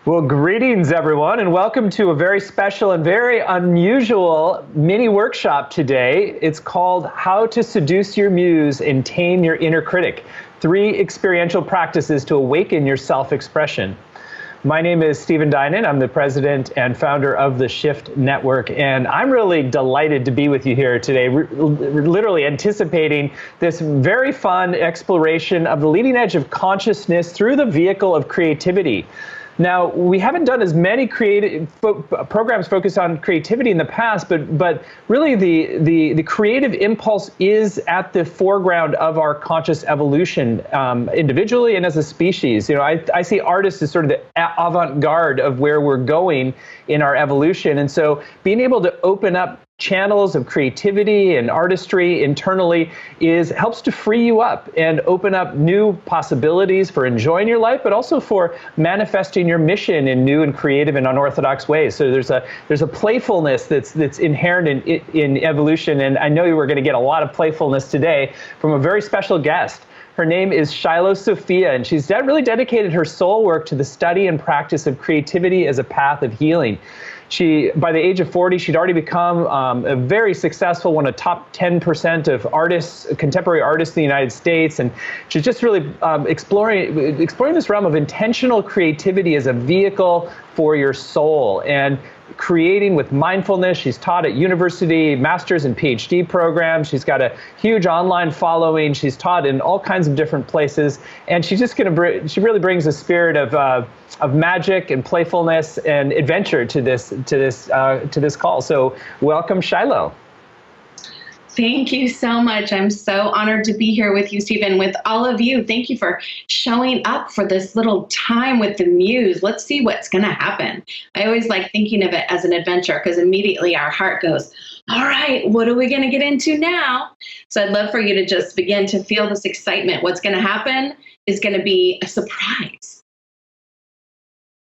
Well, greetings, everyone, and welcome to a very special and very unusual mini workshop today. It's called How to Seduce Your Muse and Tame Your Inner Critic, 3 experiential practices to awaken your self-expression. My name is Stephen Dinan. I'm the president and founder of the Shift Network, and I'm really delighted to be with you here today, literally anticipating this very fun exploration of the leading edge of consciousness through the vehicle of creativity. Now, we haven't done as many creative programs focused on creativity in the past, but really the creative impulse is at the foreground of our conscious evolution, individually and as a species. You know, I see artists as sort of the avant-garde of where we're going in our evolution, and so being able to open up channels of creativity and artistry internally helps to free you up and open up new possibilities for enjoying your life, but also for manifesting your mission in new and creative and unorthodox ways. So there's a playfulness that's inherent in evolution, and I know we're going to get a lot of playfulness today from a very special guest. Her name is Shiloh Sophia, and she's really dedicated her soul work to the study and practice of creativity as a path of healing. By the age of 40, she'd already become a very successful, one of the top 10% of artists, contemporary artists in the United States, and she's just really exploring this realm of intentional creativity as a vehicle for your soul and creating with mindfulness. She's taught at university, master's and PhD programs. She's got a huge online following. She's taught in all kinds of different places, and she's just she really brings a spirit of magic and playfulness and adventure to this call. So welcome, Shiloh. Thank you so much. I'm so honored to be here with you, Stephen, with all of you. Thank you for showing up for this little time with the Muse. Let's see what's going to happen. I always like thinking of it as an adventure because immediately our heart goes, all right, what are we going to get into now? So I'd love for you to just begin to feel this excitement. What's going to happen is going to be a surprise.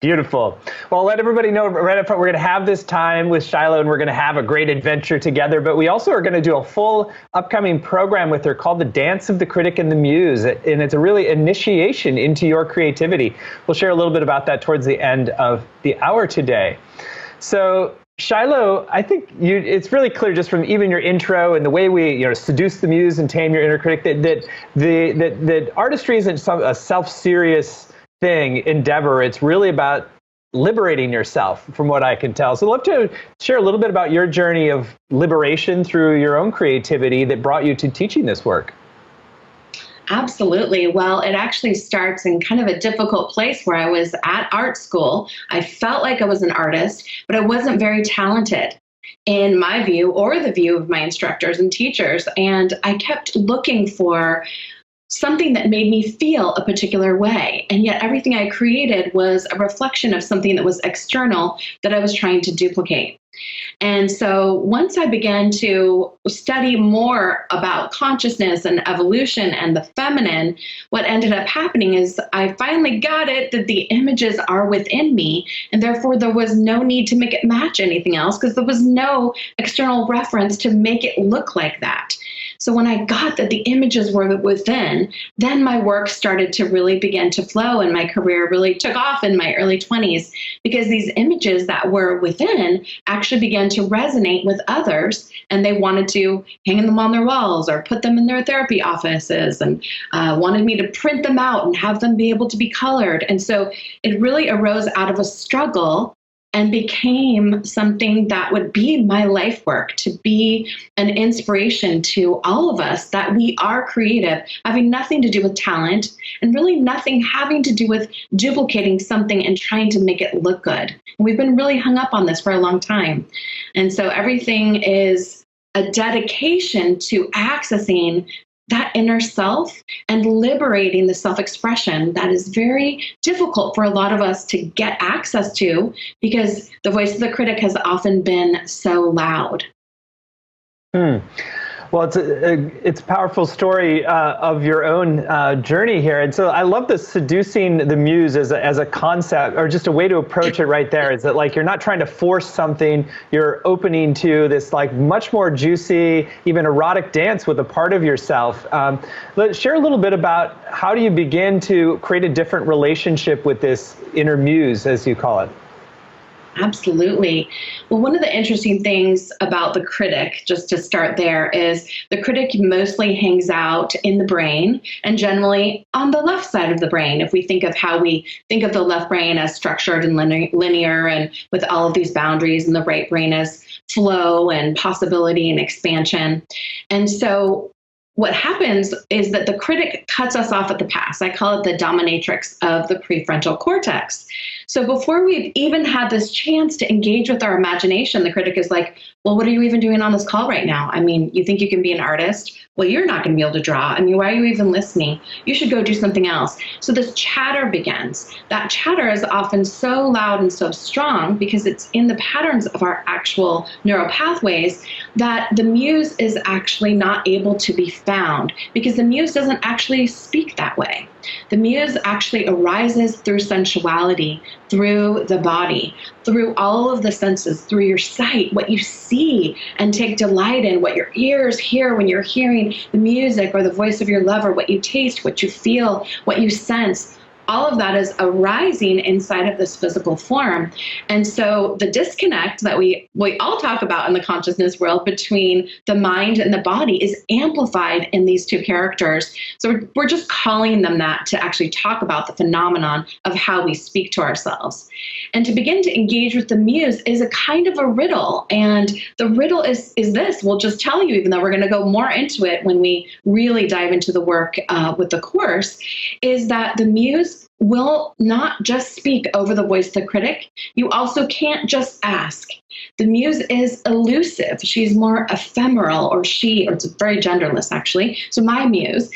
Beautiful. Well, I'll let everybody know right up front, we're going to have this time with Shiloh and we're going to have a great adventure together, but we also are going to do a full upcoming program with her called The Dance of the Critic and the Muse, and it's a really initiation into your creativity. We'll share a little bit about that towards the end of the hour today. So Shiloh, I think it's really clear just from even your intro and the way we seduce the Muse and tame your inner critic that artistry isn't a self-serious endeavor. It's really about liberating yourself, from what I can tell. So I'd love to share a little bit about your journey of liberation through your own creativity that brought you to teaching this work. Absolutely. Well, it actually starts in kind of a difficult place where I was at art school. I felt like I was an artist, but I wasn't very talented in my view or the view of my instructors and teachers. And I kept looking for something that made me feel a particular way. And yet everything I created was a reflection of something that was external that I was trying to duplicate. And so once I began to study more about consciousness and evolution and the feminine, what ended up happening is I finally got it that the images are within me, and therefore there was no need to make it match anything else because there was no external reference to make it look like that. So when I got that the images were within, then my work started to really begin to flow, and my career really took off in my early 20s because these images that were within actually began to resonate with others, and they wanted to hang them on their walls or put them in their therapy offices and wanted me to print them out and have them be able to be colored. And so it really arose out of a struggle and became something that would be my life work, to be an inspiration to all of us that we are creative, having nothing to do with talent and really nothing having to do with duplicating something and trying to make it look good. And we've been really hung up on this for a long time. And so everything is a dedication to accessing that inner self and liberating the self-expression that is very difficult for a lot of us to get access to because the voice of the critic has often been so loud. Well, it's a powerful story of your own journey here, and so I love the seducing the muse as a concept, or just a way to approach it. Right there is that, like, you're not trying to force something; you're opening to this, like, much more juicy, even erotic dance with a part of yourself. Let's share a little bit about how do you begin to create a different relationship with this inner muse, as you call it. Absolutely. Well, one of the interesting things about the critic, just to start there, is the critic mostly hangs out in the brain and generally on the left side of the brain. If we think of how we think of the left brain as structured and linear and with all of these boundaries, and the right brain as flow and possibility and expansion. And so what happens is that the critic cuts us off at the pass. I call it the dominatrix of the prefrontal cortex. So before we've even had this chance to engage with our imagination, the critic is like, well, what are you even doing on this call right now? I mean, you think you can be an artist? Well, you're not going to be able to draw. I mean, why are you even listening? You should go do something else. So this chatter begins. That chatter is often so loud and so strong because it's in the patterns of our actual neural pathways that the muse is actually not able to be found, because the muse doesn't actually speak that way. The muse actually arises through sensuality, through the body, through all of the senses, through your sight, what you see and take delight in, what your ears hear when you're hearing the music or the voice of your lover, what you taste, what you feel, what you sense. All of that is arising inside of this physical form. And so the disconnect that we all talk about in the consciousness world between the mind and the body is amplified in these two characters. So we're just calling them that to actually talk about the phenomenon of how we speak to ourselves. And to begin to engage with the muse is a kind of a riddle. And the riddle is this. We'll just tell you, even though we're going to go more into it when we really dive into the work with the course, is that the muse will not just speak over the voice of the critic. You also can't just ask. The muse is elusive. She's more ephemeral, or it's very genderless, actually. So my muse.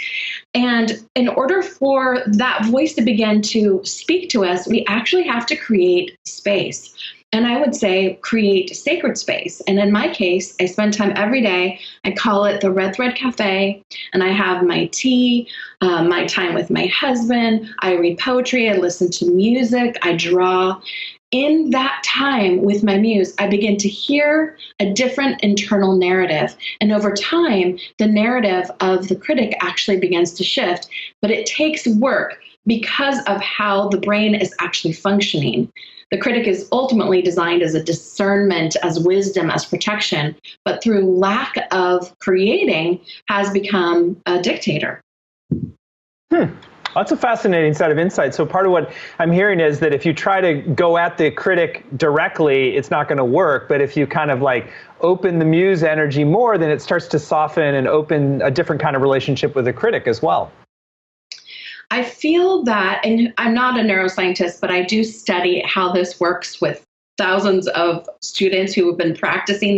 And in order for that voice to begin to speak to us, we actually have to create space. And I would say create sacred space. And in my case, I spend time every day. I call it the Red Thread Cafe. And I have my tea, my time with my husband. I read poetry. I listen to music. I draw. In that time with my muse, I begin to hear a different internal narrative. And over time, the narrative of the critic actually begins to shift. But it takes work because of how the brain is actually functioning. The critic is ultimately designed as a discernment, as wisdom, as protection, but through lack of creating has become a dictator. That's a fascinating set of insights. So part of what I'm hearing is that if you try to go at the critic directly, it's not going to work. But if you kind of like open the muse energy more, then it starts to soften and open a different kind of relationship with the critic as well. I feel that, and I'm not a neuroscientist, but I do study how this works with thousands of students who have been practicing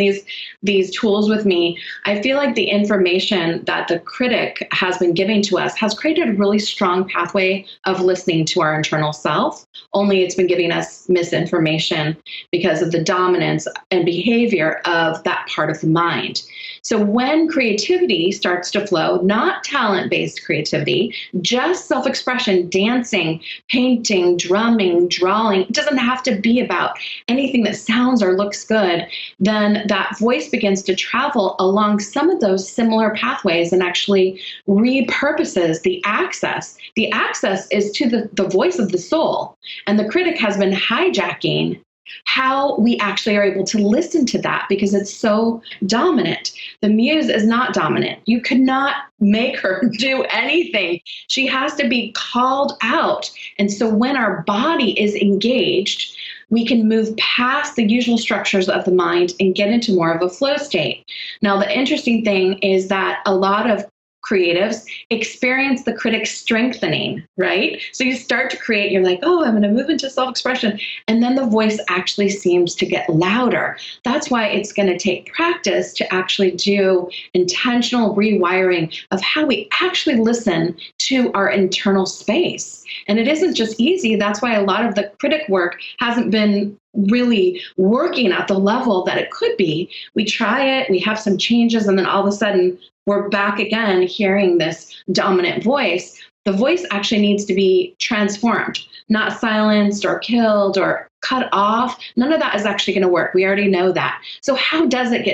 these tools with me. I feel like the information that the critic has been giving to us has created a really strong pathway of listening to our internal self. Only it's been giving us misinformation because of the dominance and behavior of that part of the mind. So when creativity starts to flow, not talent-based creativity, just self-expression, dancing, painting, drumming, drawing, it doesn't have to be about anything that sounds or looks good, then that voice begins to travel along some of those similar pathways and actually repurposes the access. The access is to the voice of the soul. And the critic has been hijacking how we actually are able to listen to that because it's so dominant. The muse is not dominant. You could not make her do anything. She has to be called out. And so when our body is engaged, we can move past the usual structures of the mind and get into more of a flow state. Now, the interesting thing is that a lot of creatives experience the critic strengthening, right? So you start to create, you're like, oh, I'm going to move into self-expression. And then the voice actually seems to get louder. That's why it's going to take practice to actually do intentional rewiring of how we actually listen to our internal space. And it isn't just easy. That's why a lot of the critic work hasn't been really working at the level that it could be. We try it, we have some changes, and then all of a sudden we're back again hearing this dominant voice. The voice actually needs to be transformed, not silenced or killed or cut off. None of that is actually going to work. We already know that. So how does it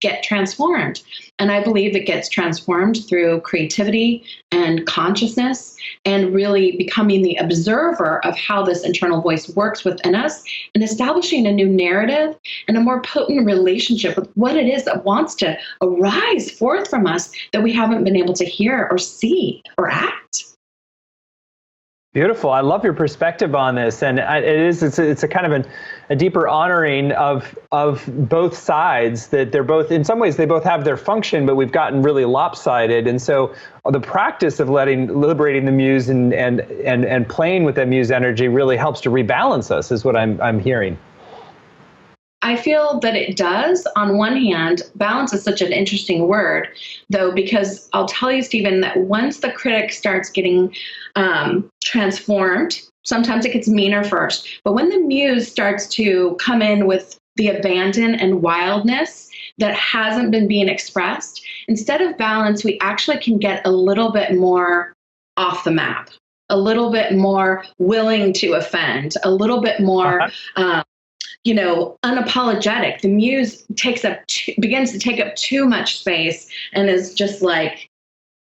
get transformed? And I believe it gets transformed through creativity and consciousness and really becoming the observer of how this internal voice works within us and establishing a new narrative and a more potent relationship with what it is that wants to arise forth from us that we haven't been able to hear or see or act. Beautiful. I love your perspective on this, and it's a kind of a deeper honoring of both sides, that they're both, in some ways they both have their function, but we've gotten really lopsided. And so the practice of liberating the muse and playing with that muse energy really helps to rebalance us, is what I'm hearing. I feel that it does. On one hand, balance is such an interesting word, though, because I'll tell you, Stephen, that once the critic starts getting transformed, sometimes it gets meaner first. But when the muse starts to come in with the abandon and wildness that hasn't been being expressed, instead of balance, we actually can get a little bit more off the map, a little bit more willing to offend, a little bit more unapologetic. The muse begins to take up too much space and is just like,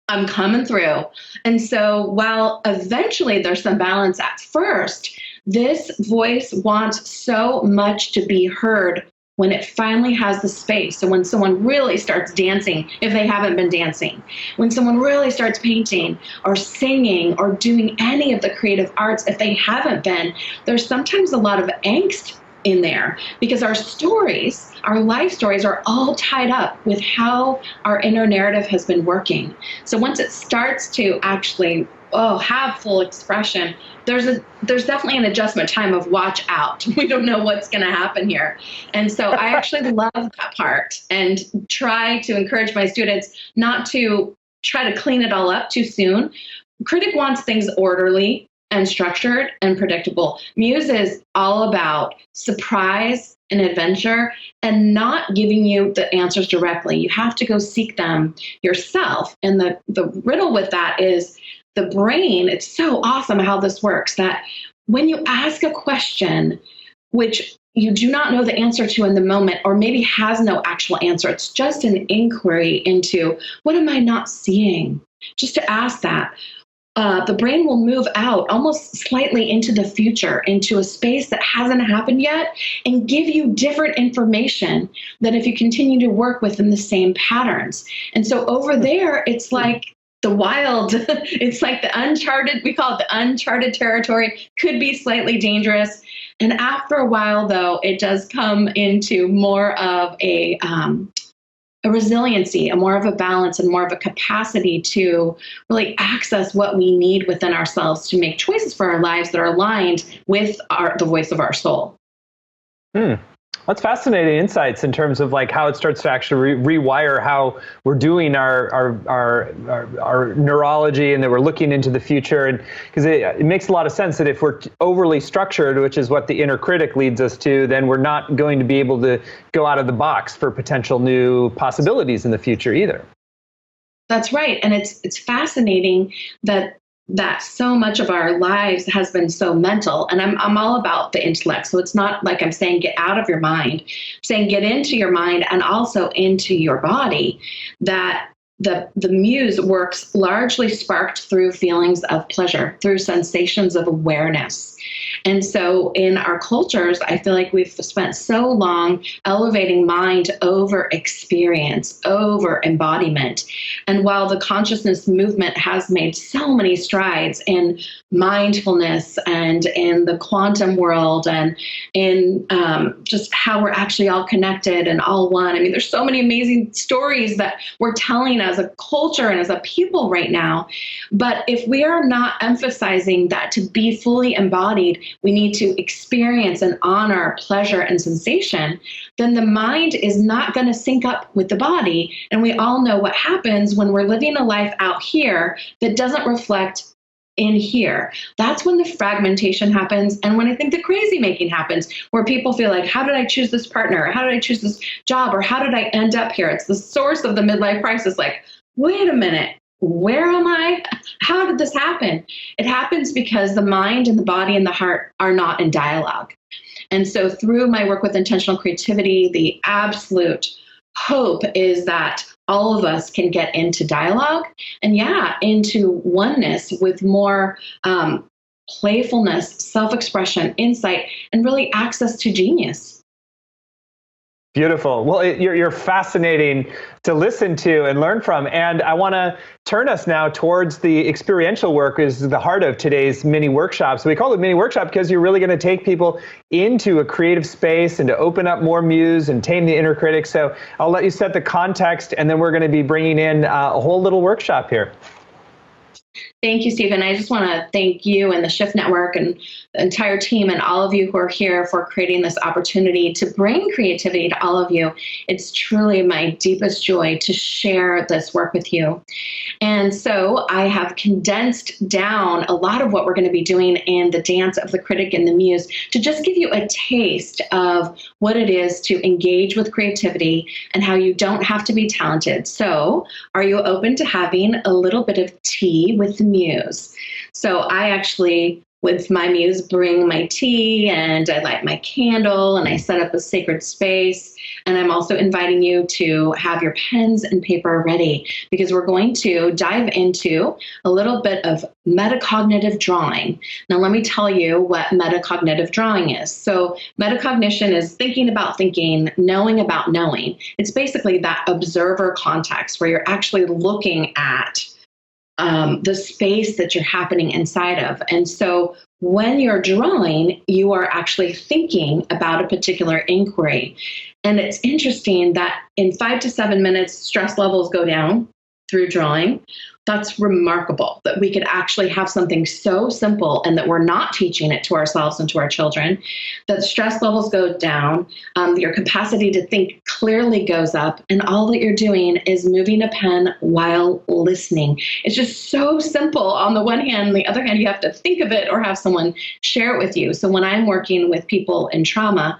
I'm coming through. And so while eventually there's some balance at first, this voice wants so much to be heard when it finally has the space. So when someone really starts dancing, if they haven't been dancing, when someone really starts painting or singing or doing any of the creative arts, if they haven't been, there's sometimes a lot of angst in there, because our stories, our life stories, are all tied up with how our inner narrative has been working. So once it starts to actually have full expression, there's definitely an adjustment time of watch out. We don't know what's going to happen here. And so I actually love that part and try to encourage my students not to try to clean it all up too soon. Critic wants things orderly and structured and predictable. Muse is all about surprise and adventure and not giving you the answers directly. You have to go seek them yourself. And the riddle with that is the brain. It's so awesome how this works, that when you ask a question which you do not know the answer to in the moment, or maybe has no actual answer, it's just an inquiry into, what am I not seeing? Just to ask that. The brain will move out almost slightly into the future, into a space that hasn't happened yet, and give you different information than if you continue to work within the same patterns. And so over there, it's like the wild, it's like the uncharted, we call it the uncharted territory, could be slightly dangerous. And after a while, though, it does come into more of a resiliency, a more of a balance, and more of a capacity to really access what we need within ourselves to make choices for our lives that are aligned with the voice of our soul. That's fascinating insights in terms of like how it starts to actually rewire how we're doing our neurology, and that we're looking into the future. And because it makes a lot of sense that if we're overly structured, which is what the inner critic leads us to, then we're not going to be able to go out of the box for potential new possibilities in the future either. That's right. And it's fascinating that so much of our lives has been so mental, and I'm all about the intellect. So it's not like I'm saying get out of your mind, I'm saying get into your mind and also into your body. That the muse works largely sparked through feelings of pleasure, through sensations of awareness. And so in our cultures, I feel like we've spent so long elevating mind over experience, over embodiment. And while the consciousness movement has made so many strides in mindfulness and in the quantum world and in just how we're actually all connected and all one. I mean, there's so many amazing stories that we're telling as a culture and as a people right now. But if we are not emphasizing that to be fully embodied, we need to experience and honor pleasure and sensation, then the mind is not going to sync up with the body. And we all know what happens when we're living a life out here that doesn't reflect in here. That's when the fragmentation happens. And when I think the crazy making happens, where people feel like, how did I choose this partner? How did I choose this job? Or how did I end up here? It's the source of the midlife crisis. Like, wait a minute, where am I? How did this happen? It happens because the mind and the body and the heart are not in dialogue. And so through my work with intentional creativity, the absolute hope is that all of us can get into dialogue and into oneness with more playfulness, self-expression, insight, and really access to genius. Beautiful. Well, you're fascinating to listen to and learn from. And I want to turn us now towards the experiential work is the heart of today's mini workshop. So we call it mini workshop because you're really going to take people into a creative space and to open up more Muse and tame the inner critic. So I'll let you set the context, and then we're going to be bringing in a whole little workshop here. Thank you, Stephen. I just want to thank you and the Shift Network and the entire team and all of you who are here for creating this opportunity to bring creativity to all of you. It's truly my deepest joy to share this work with you. And so I have condensed down a lot of what we're going to be doing in the dance of the critic and the muse to just give you a taste of what it is to engage with creativity and how you don't have to be talented. So are you open to having a little bit of tea with the muse? So I actually, with my muse, bring my tea and I light my candle and I set up a sacred space. And I'm also inviting you to have your pens and paper ready because we're going to dive into a little bit of metacognitive drawing. Now, let me tell you what metacognitive drawing is. So metacognition is thinking about thinking, knowing about knowing. It's basically that observer context where you're actually looking at the space that you're happening inside of. And so when you're drawing, you are actually thinking about a particular inquiry. And it's interesting that in 5 to 7 minutes, stress levels go down through drawing. That's remarkable that we could actually have something so simple and that we're not teaching it to ourselves and to our children, that stress levels go down, your capacity to think clearly goes up, and all that you're doing is moving a pen while listening. It's just so simple on the one hand. On the other hand, you have to think of it or have someone share it with you. So when I'm working with people in trauma,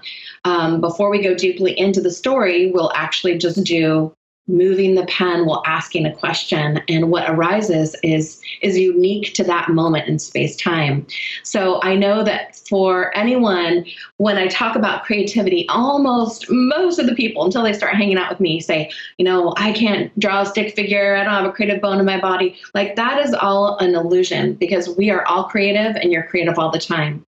before we go deeply into the story, we'll actually just do moving the pen while asking a question, and what arises is unique to that moment in space-time. So I know that for anyone, when I talk about creativity, most of the people, until they start hanging out with me, say, I can't draw a stick figure, I don't have a creative bone in my body. Like, that is all an illusion, because we are all creative and you're creative all the time.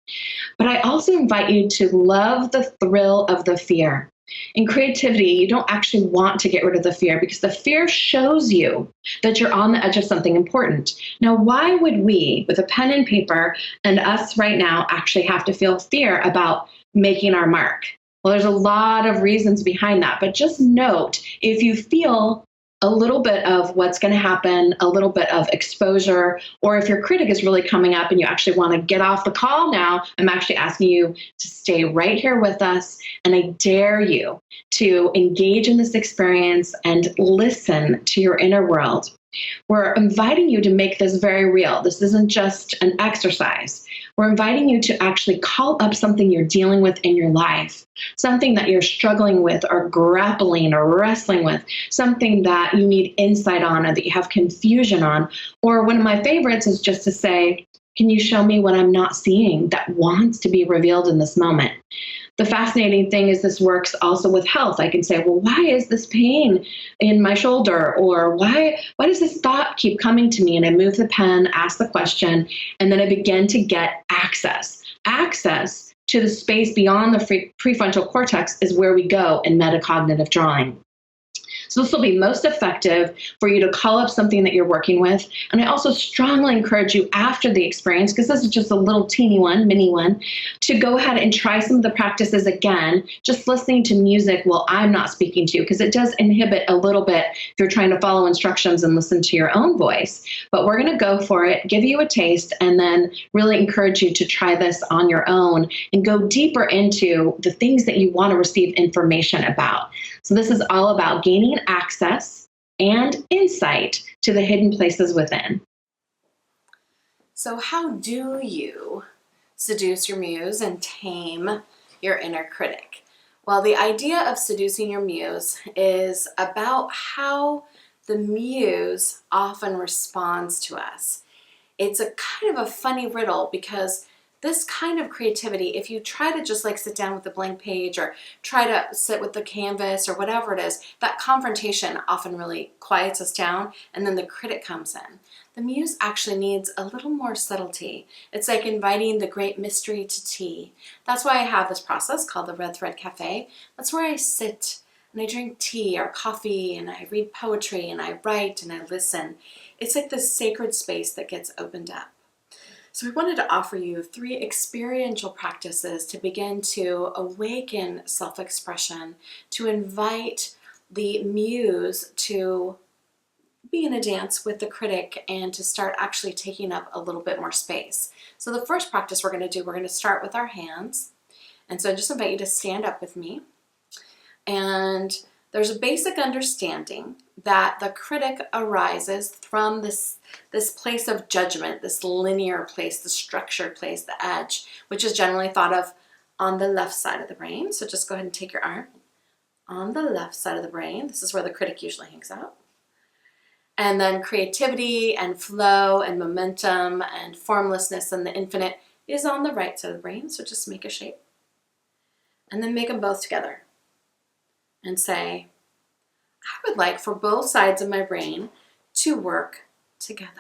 But I also invite you to love the thrill of the fear. In creativity, you don't actually want to get rid of the fear because the fear shows you that you're on the edge of something important. Now, why would we, with a pen and paper, and us right now, actually have to feel fear about making our mark? Well, there's a lot of reasons behind that, but just note, if you feel a little bit of what's going to happen, a little bit of exposure, or if your critic is really coming up and you actually want to get off the call now, I'm actually asking you to stay right here with us. And I dare you to engage in this experience and listen to your inner world. We're inviting you to make this very real. This isn't just an exercise. We're inviting you to actually call up something you're dealing with in your life, something that you're struggling with or grappling or wrestling with, something that you need insight on or that you have confusion on. Or one of my favorites is just to say, can you show me what I'm not seeing that wants to be revealed in this moment? The fascinating thing is this works also with health. I can say, well, why is this pain in my shoulder? Or why does this thought keep coming to me? And I move the pen, ask the question, and then I begin to get access Access to the space beyond the prefrontal cortex is where we go in metacognitive drawing. So this will be most effective for you to call up something that you're working with. And I also strongly encourage you after the experience, because this is just a little teeny one, mini one, to go ahead and try some of the practices again, just listening to music while I'm not speaking to you, because it does inhibit a little bit if you're trying to follow instructions and listen to your own voice. But we're going to go for it, give you a taste, and then really encourage you to try this on your own and go deeper into the things that you want to receive information about. So this is all about gaining access and insight to the hidden places within. So how do you seduce your muse and tame your inner critic? Well, the idea of seducing your muse is about how the muse often responds to us. It's a kind of a funny riddle, because this kind of creativity, if you try to just like sit down with a blank page or try to sit with the canvas or whatever it is, that confrontation often really quiets us down, and then the critic comes in. The muse actually needs a little more subtlety. It's like inviting the great mystery to tea. That's why I have this process called the Red Thread Cafe. That's where I sit and I drink tea or coffee and I read poetry and I write and I listen. It's like this sacred space that gets opened up. So we wanted to offer you 3 experiential practices to begin to awaken self-expression, to invite the muse to be in a dance with the critic and to start actually taking up a little bit more space. So the first practice we're going to do, we're going to start with our hands. And so I just invite you to stand up with me. And there's a basic understanding that the critic arises from this place of judgment, this linear place, the structured place, the edge, which is generally thought of on the left side of the brain. So just go ahead and take your arm on the left side of the brain. This is where the critic usually hangs out. And then creativity and flow and momentum and formlessness and the infinite is on the right side of the brain. So just make a shape. And then make them both together. And say, I would like for both sides of my brain to work together.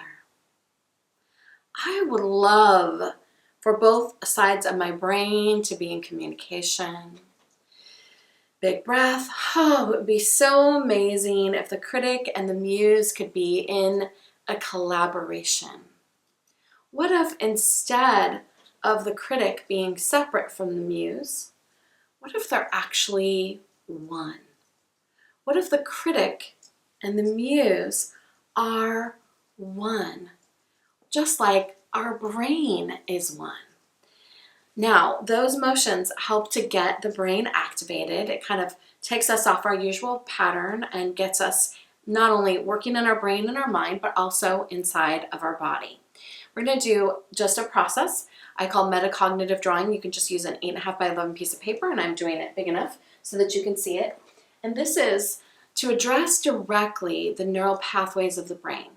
I would love for both sides of my brain to be in communication. Big breath. Oh, it would be so amazing if the critic and the muse could be in a collaboration. What if instead of the critic being separate from the muse, what if they're actually one? What if the critic and the muse are one? Just like our brain is one. Now, those motions help to get the brain activated. It kind of takes us off our usual pattern and gets us not only working in our brain and our mind, but also inside of our body. We're going to do just a process I call metacognitive drawing. You can just use an 8.5 by 11 piece of paper, and I'm doing it big enough so that you can see it. And this is to address directly the neural pathways of the brain.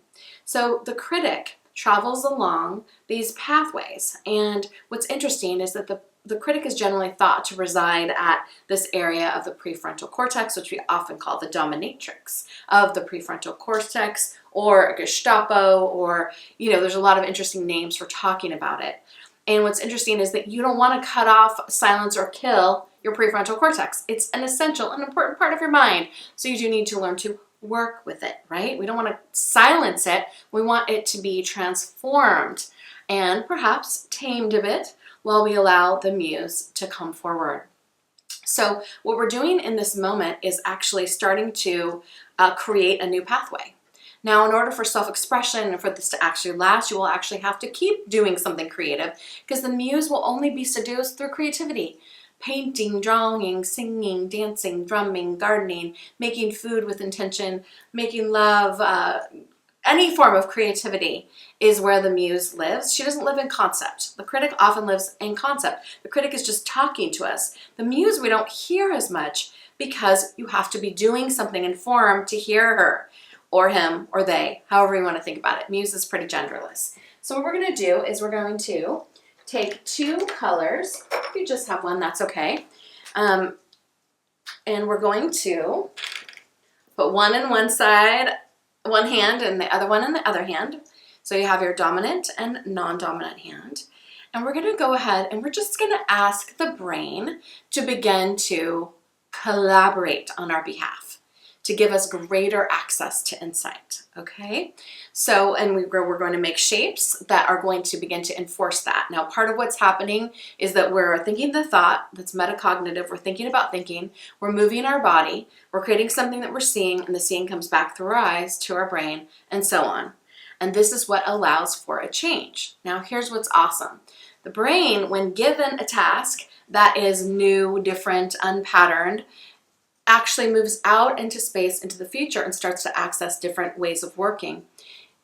So the critic travels along these pathways, and what's interesting is that the critic is generally thought to reside at this area of the prefrontal cortex, which we often call the dominatrix of the prefrontal cortex, or Gestapo, or, there's a lot of interesting names for talking about it. And what's interesting is that you don't want to cut off, silence, or kill your prefrontal cortex. It's an essential and important part of your mind. So you do need to learn to work with it, right? We don't want to silence it. We want it to be transformed and perhaps tamed a bit while we allow the muse to come forward. So what we're doing in this moment is actually starting to create a new pathway. Now, in order for self-expression and for this to actually last, you will actually have to keep doing something creative, because the muse will only be seduced through creativity. Painting, drawing, singing, dancing, drumming, gardening, making food with intention, making love, any form of creativity is where the muse lives. She doesn't live in concept. The critic often lives in concept. The critic is just talking to us. The muse we don't hear as much because you have to be doing something in form to hear her, or him, or they, however you want to think about it. Muse is pretty genderless. So what we're going to do is we're going to take 2 colors. If you just have one, that's okay. And we're going to put one in one side, one hand, and the other one in the other hand. So you have your dominant and non-dominant hand. And we're going to go ahead and we're just going to ask the brain to begin to collaborate on our behalf, to give us greater access to insight, okay? So, and we're going to make shapes that are going to begin to enforce that. Now, part of what's happening is that we're thinking the thought, that's metacognitive, we're thinking about thinking, we're moving our body, we're creating something that we're seeing, and the seeing comes back through our eyes to our brain, and so on. And this is what allows for a change. Now, here's what's awesome. The brain, when given a task that is new, different, unpatterned, actually moves out into space, into the future, and starts to access different ways of working.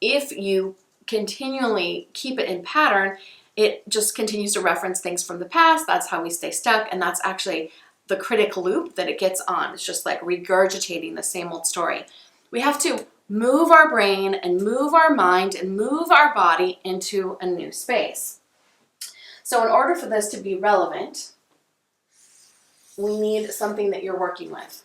If you continually keep it in pattern, it just continues to reference things from the past. That's how we stay stuck, and that's actually the critic loop that it gets on. It's just like regurgitating the same old story. We have to move our brain and move our mind and move our body into a new space. So in order for this to be relevant, we need something that you're working with,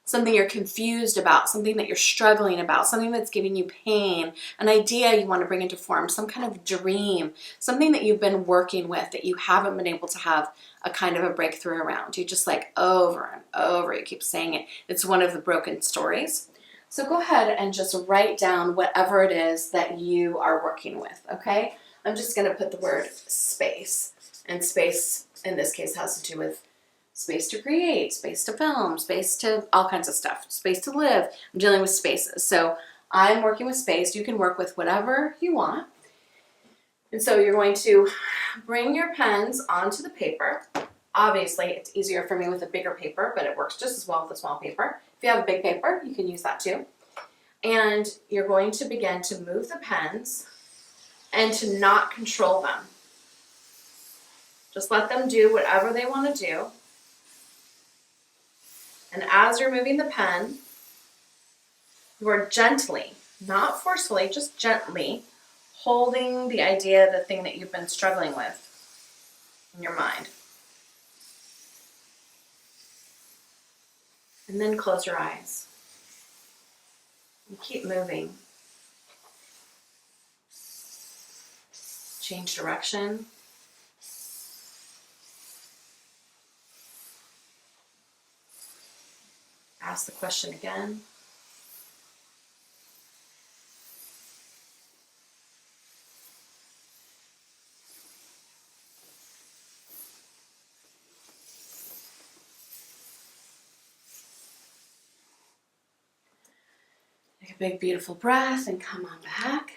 something you're confused about, something that you're struggling about, something that's giving you pain, an idea you want to bring into form, some kind of dream, something that you've been working with that you haven't been able to have a kind of a breakthrough around. You just like over and over, you keep saying it. It's one of the broken stories. So go ahead and just write down whatever it is that you are working with, okay? I'm just going to put the word space, and space in this case has to do with space to create, space to film, space to all kinds of stuff, space to live. I'm dealing with spaces. So I'm working with space. You can work with whatever you want. And so you're going to bring your pens onto the paper. Obviously, it's easier for me with a bigger paper, but it works just as well with a small paper. If you have a big paper, you can use that too. And you're going to begin to move the pens and to not control them. Just let them do whatever they want to do. And as you're moving the pen, you are gently, not forcefully, just gently holding the idea, the thing that you've been struggling with in your mind. And then close your eyes. And keep moving. Change direction. Ask the question again. Take a big, beautiful breath and come on back.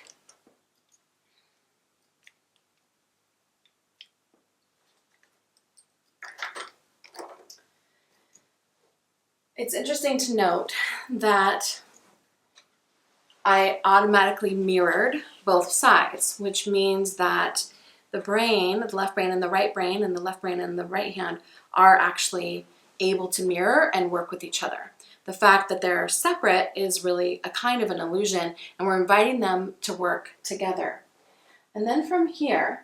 It's interesting to note that I automatically mirrored both sides, which means that the brain, the left brain and the right brain, and the left brain and the right hand are actually able to mirror and work with each other. The fact that they're separate is really a kind of an illusion, and we're inviting them to work together. And then from here,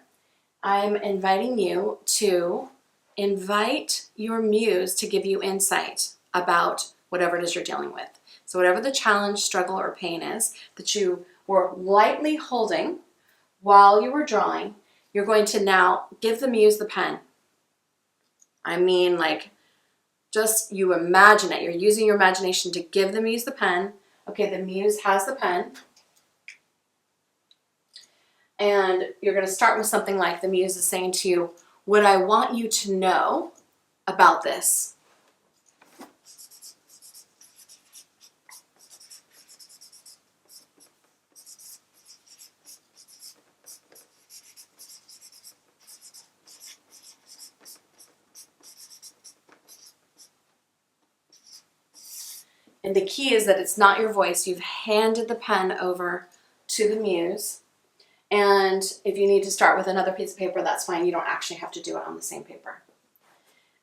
I'm inviting you to invite your muse to give you insight about whatever it is you're dealing with. So whatever the challenge, struggle, or pain is that you were lightly holding while you were drawing, you're going to now give the muse the pen. I mean, like, just you imagine it. You're using your imagination to give the muse the pen. Okay, the muse has the pen. And you're going to start with something like the muse is saying to you, what I want you to know about this. And the key is that it's not your voice. You've handed the pen over to the muse. And if you need to start with another piece of paper, that's fine. You don't actually have to do it on the same paper.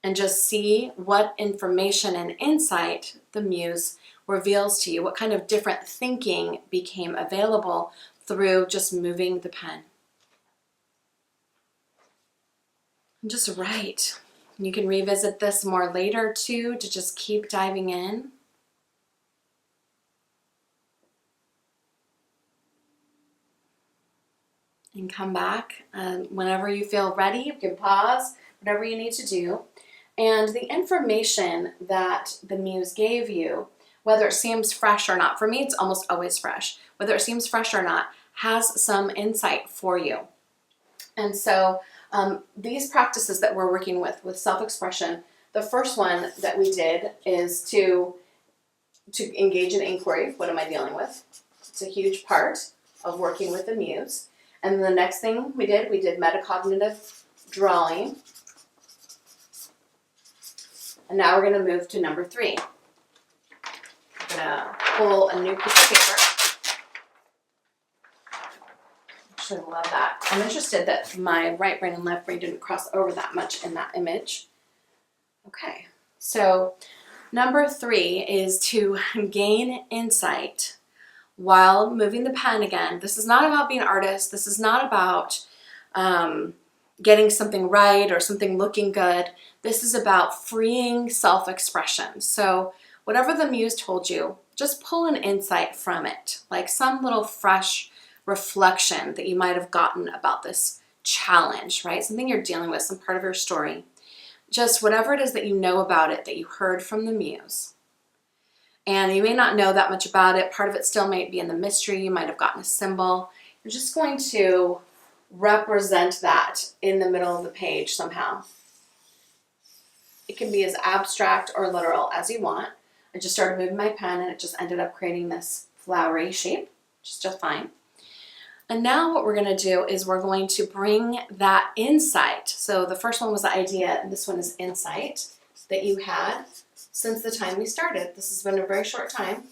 And just see what information and insight the muse reveals to you, what kind of different thinking became available through just moving the pen. And just write. You can revisit this more later too, to just keep diving in. and come back. Whenever you feel ready, you can pause, whatever you need to do. And the information that the Muse gave you, whether it seems fresh or not, for me it's almost always fresh, whether it seems fresh or not, has some insight for you. And so these practices that we're working with self-expression, the first one that we did is to engage in inquiry. What am I dealing with? It's a huge part of working with the Muse. And the next thing we did metacognitive drawing. And now we're going to move to number 3. I'm going to pull a new piece of paper. Actually, love that. I'm interested that my right brain and left brain didn't cross over that much in that image. Okay, so number 3 is to gain insight while moving the pen again. This is not about being an artist. This is not about getting something right or something looking good. This is about freeing self-expression. So whatever the Muse told you, just pull an insight from it, like some little fresh reflection that you might have gotten about this challenge, right? Something you're dealing with, some part of your story. Just whatever it is that you know about it, that you heard from the Muse. And you may not know that much about it. Part of it still might be in the mystery. You might have gotten a symbol. You're just going to represent that in the middle of the page somehow. It can be as abstract or literal as you want. I just started moving my pen and it just ended up creating this flowery shape, which is just fine. And now what we're going to do is we're going to bring that insight. So the first one was the idea, and this one is insight that you had since the time we started. This has been a very short time,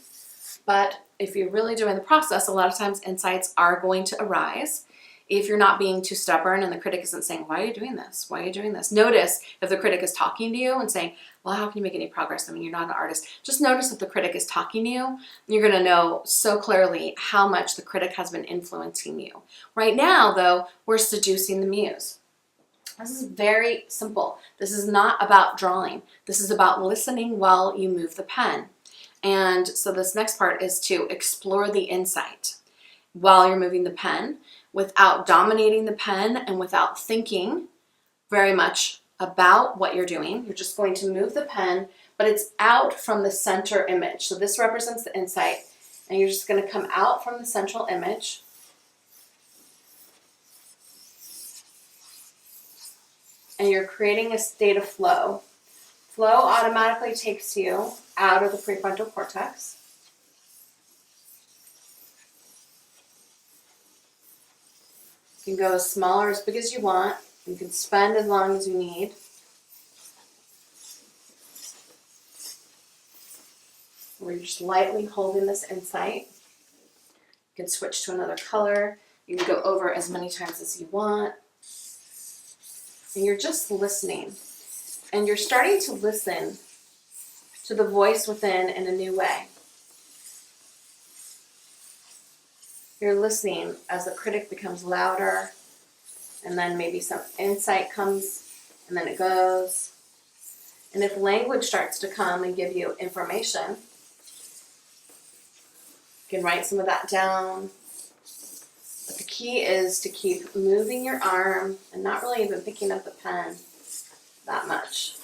but if you're really doing the process, a lot of times insights are going to arise. If you're not being too stubborn and the critic isn't saying, why are you doing this? Why are you doing this? Notice if the critic is talking to you and saying, well, how can you make any progress? I mean, you're not an artist. Just notice if the critic is talking to you. You're going to know so clearly how much the critic has been influencing you. Right now, though, we're seducing the Muse. This is very simple. This is not about drawing. This is about listening while you move the pen. And so this next part is to explore the insight while you're moving the pen, without dominating the pen and without thinking very much about what you're doing. You're just going to move the pen, but it's out from the center image. So this represents the insight, and you're just going to come out from the central image. And you're creating a state of flow. Flow automatically takes you out of the prefrontal cortex. You can go as small or as big as you want. You can spend as long as you need. We're just lightly holding this insight. You can switch to another color. You can go over as many times as you want. And you're just listening. And you're starting to listen to the voice within in a new way. You're listening as the critic becomes louder, and then maybe some insight comes, and then it goes. And if language starts to come and give you information, you can write some of that down. But the key is to keep moving your arm and not really even picking up the pen that much.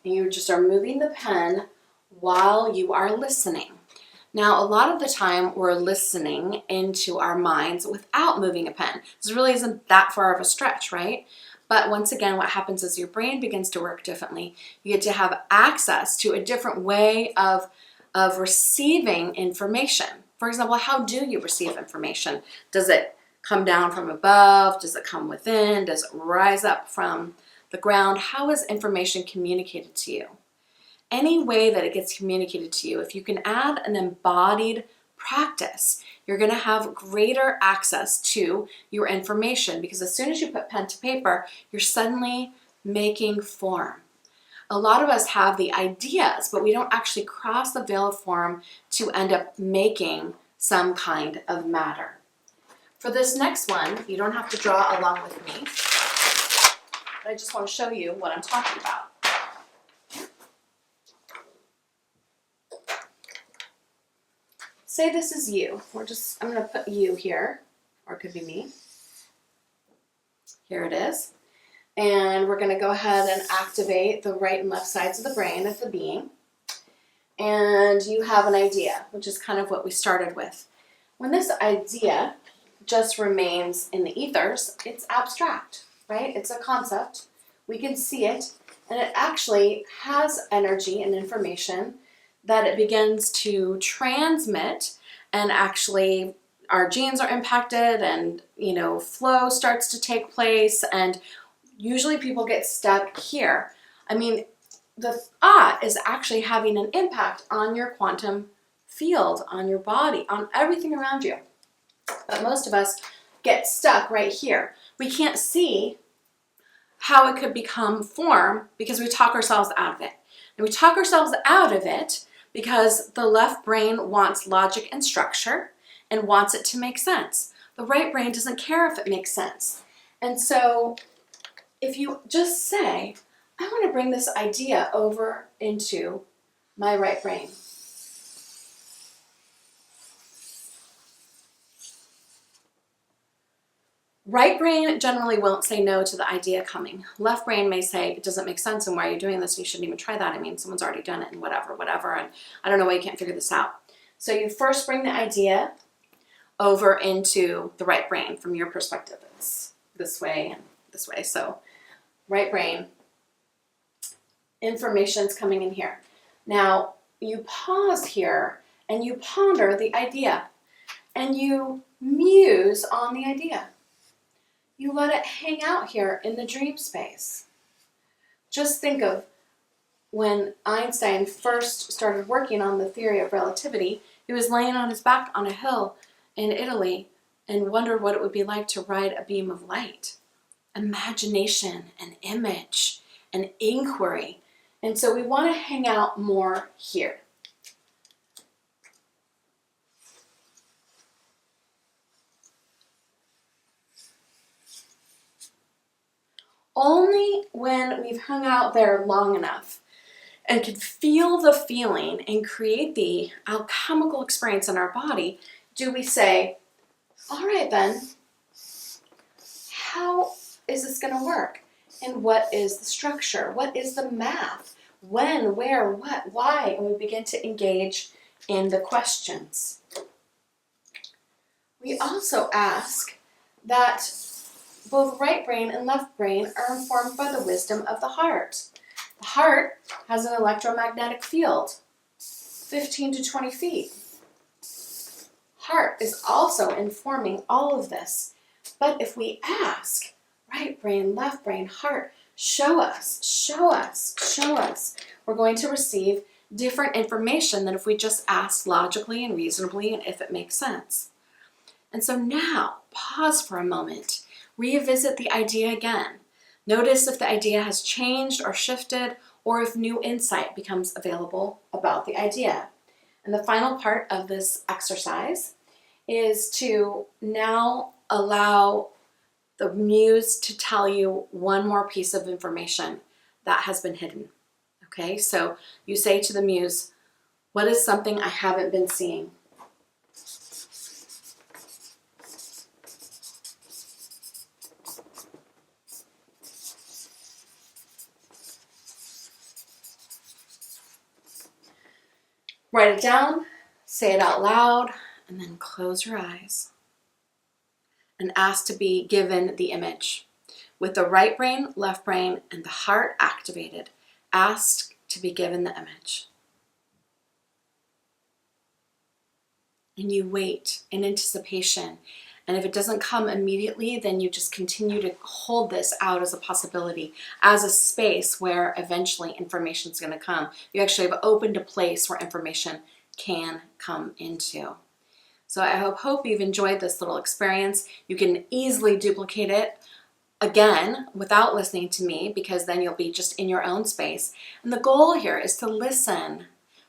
And you just are moving the pen while you are listening. Now, a lot of the time we're listening into our minds without moving a pen. This really isn't that far of a stretch, right? But once again, what happens is your brain begins to work differently. You get to have access to a different way of receiving information. For example, how do you receive information? Does it come down from above? Does it come within? Does it rise up from the ground? How is information communicated to you? Any way that it gets communicated to you, if you can add an embodied practice, you're going to have greater access to your information, because as soon as you put pen to paper, you're suddenly making form. A lot of us have the ideas, but we don't actually cross the veil of form to end up making some kind of matter. For this next one, you don't have to draw along with me, but I just want to show you what I'm talking about. Say this is you. I'm going to put you here, or it could be me. Here it is. And we're going to go ahead and activate the right and left sides of the brain of the being. And you have an idea, which is kind of what we started with. When this idea just remains in the ethers, it's abstract, right? It's a concept. We can see it, and it actually has energy and information that it begins to transmit, and actually our genes are impacted, and flow starts to take place, and usually people get stuck here. I mean, the thought is actually having an impact on your quantum field, on your body, on everything around you. But most of us get stuck right here. We can't see how it could become form because we talk ourselves out of it. And we talk ourselves out of it because the left brain wants logic and structure and wants it to make sense. The right brain doesn't care if it makes sense. And so if you just say, I want to bring this idea over into my right brain. Right brain generally won't say no to the idea coming. Left brain may say, it doesn't make sense, and why are you doing this? You shouldn't even try that. I mean, someone's already done it, and whatever, and I don't know why you can't figure this out. So you first bring the idea over into the right brain from your perspective. It's this way and this way. So right brain, information's coming in here. Now, you pause here, and you ponder the idea, and you muse on the idea. You let it hang out here in the dream space. Just think of when Einstein first started working on the theory of relativity, he was laying on his back on a hill in Italy and wondered what it would be like to ride a beam of light. Imagination, an image, an inquiry. And so we want to hang out more here. Only when we've hung out there long enough and can feel the feeling and create the alchemical experience in our body do we say, all right then, how is this going to work? And what is the structure? What is the math? When, where, what, why? And we begin to engage in the questions. We also ask that both right brain and left brain are informed by the wisdom of the heart. The heart has an electromagnetic field, 15 to 20 feet. Heart is also informing all of this. But if we ask, right brain, left brain, heart, show us, show us, show us, we're going to receive different information than if we just ask logically and reasonably and if it makes sense. And so now, pause for a moment. Revisit the idea again. Notice if the idea has changed or shifted, or if new insight becomes available about the idea. And the final part of this exercise is to now allow the muse to tell you one more piece of information that has been hidden. Okay, so you say to the muse, what is something I haven't been seeing? Write it down, say it out loud, and then close your eyes and ask to be given the image. With the right brain, left brain, and the heart activated, ask to be given the image. And you wait in anticipation. And if it doesn't come immediately, then you just continue to hold this out as a possibility, as a space where eventually information is going to come. You actually have opened a place where information can come into. So I hope you've enjoyed this little experience. You can easily duplicate it again without listening to me, because then you'll be just in your own space. And the goal here is to listen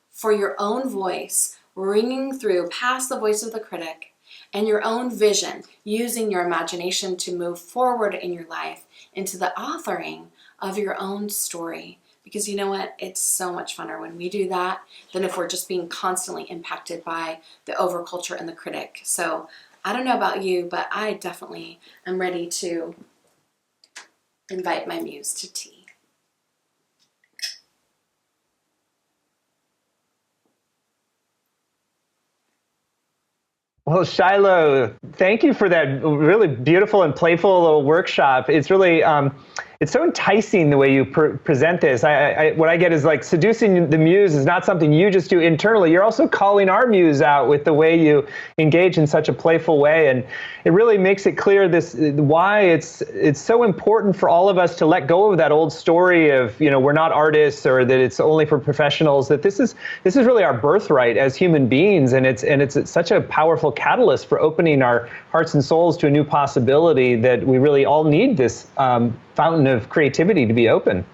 for your own voice ringing through past the voice of the critic, and your own vision, using your imagination to move forward in your life into the authoring of your own story. Because you know what? It's so much funner when we do that than if we're just being constantly impacted by the overculture and the critic. So I don't know about you, but I definitely am ready to invite my muse to tea. Well, Shiloh, thank you for that really beautiful and playful little workshop. It's really, it's so enticing the way you present this. What I get is like seducing the muse is not something you just do internally. You're also calling our muse out with the way you engage in such a playful way. And it really makes it clear why it's so important for all of us to let go of that old story of, we're not artists or that it's only for professionals, that this is really our birthright as human beings. And it's such a powerful catalyst for opening our hearts and souls to a new possibility that we really all need this fountain of creativity to be open.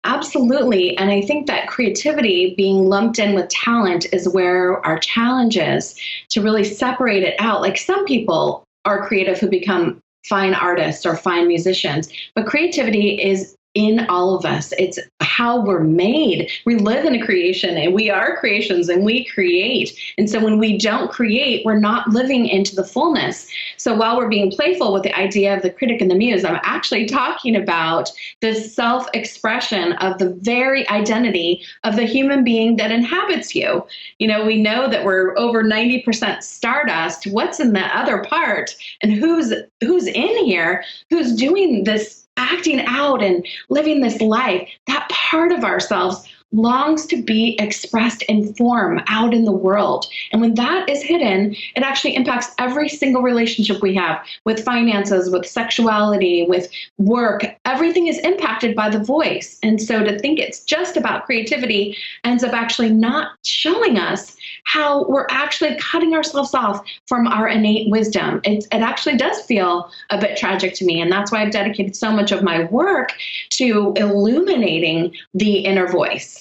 Absolutely. And I think that creativity being lumped in with talent is where our challenge is, to really separate it out. Like, some people are creative who become fine artists or fine musicians, but creativity is in all of us. It's how we're made. We live in a creation, and we are creations, and we create. And so when we don't create, we're not living into the fullness. So while we're being playful with the idea of the critic and the muse, I'm actually talking about the self-expression of the very identity of the human being that inhabits you. We know that we're over 90% stardust. What's in the other part? And who's in here? Who's doing this, acting out and living this life? That part of ourselves longs to be expressed in form out in the world. And when that is hidden, it actually impacts every single relationship we have, with finances, with sexuality, with work. Everything is impacted by the voice. And so to think it's just about creativity ends up actually not showing us how we're actually cutting ourselves off from our innate wisdom. It actually does feel a bit tragic to me. And that's why I've dedicated so much of my work to illuminating the inner voice.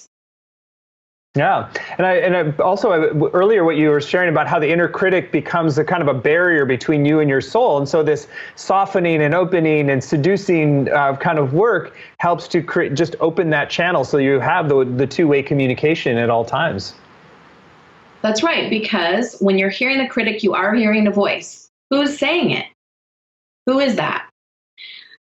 Yeah, and I also earlier what you were sharing about how the inner critic becomes a kind of a barrier between you and your soul, and so this softening and opening and seducing kind of work helps to just open that channel, so you have the two-way communication at all times. That's right, because when you're hearing the critic, you are hearing a voice. Who's saying it? Who is that?